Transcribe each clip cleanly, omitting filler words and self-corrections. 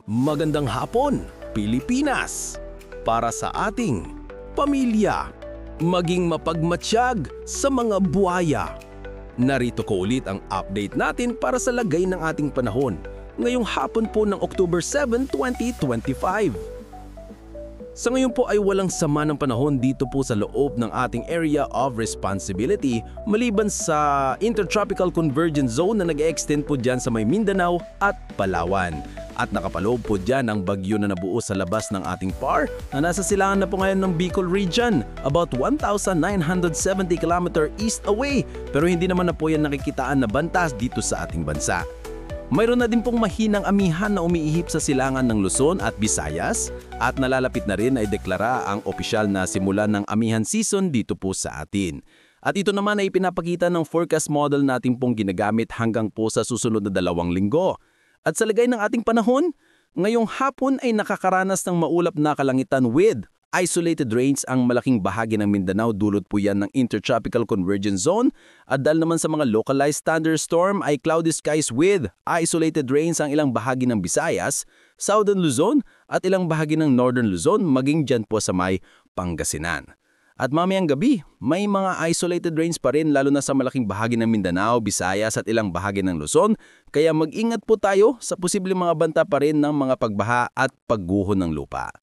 Magandang hapon, Pilipinas! Para sa ating pamilya, maging mapagmatsyag sa mga buhaya. Narito ko ulit ang update natin para sa lagay ng ating panahon ngayong hapon po ng October 7, 2025. Sa ngayon po ay walang sama ng panahon dito po sa loob ng ating area of responsibility maliban sa Intertropical Convergence Zone na nag-extend po dyan sa may Mindanao at Palawan. At nakapaloob po dyan ang bagyo na nabuo sa labas ng ating PAR na nasa silangan na po ngayon ng Bicol Region, about 1,970 km east away, pero hindi naman na po yan nakikitaan na bantas dito sa ating bansa. Mayroon na din pong mahinang amihan na umiihip sa silangan ng Luzon at Visayas at nalalapit na rin ay deklara ang opisyal na simulan ng amihan season dito po sa atin. At ito naman ay pinapakita ng forecast model natin pong ginagamit hanggang po sa susunod na 2 linggo. At sa lagay ng ating panahon, ngayong hapon ay nakakaranas ng maulap na kalangitan with isolated rains ang malaking bahagi ng Mindanao, dulot po yan ng Intertropical Convergence Zone. At dahil naman sa mga localized thunderstorm ay cloudy skies with isolated rains ang ilang bahagi ng Visayas, Southern Luzon at ilang bahagi ng Northern Luzon, maging dyan po sa may Pangasinan. At mamayang gabi, may mga isolated rains pa rin lalo na sa malaking bahagi ng Mindanao, Visayas at ilang bahagi ng Luzon, kaya mag-ingat po tayo sa posibleng mga banta pa rin ng mga pagbaha at pagguho ng lupa.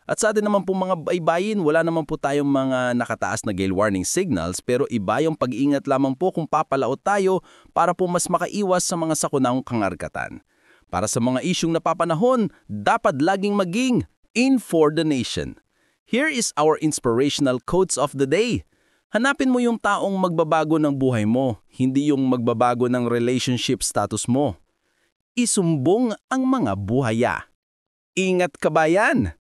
At sa atin naman po mga baybayin, wala naman po tayong mga nakataas na gale warning signals pero iba yung pag-iingat lamang po kung papalaot tayo para po mas makaiwas sa mga sakunang kangargatan. Para sa mga isyung napapanahon, dapat laging maging in for the nation. Here is our inspirational quotes of the day. Hanapin mo yung taong magbabago ng buhay mo, hindi yung magbabago ng relationship status mo. Isumbong ang mga buhaya. Ingat kabayan!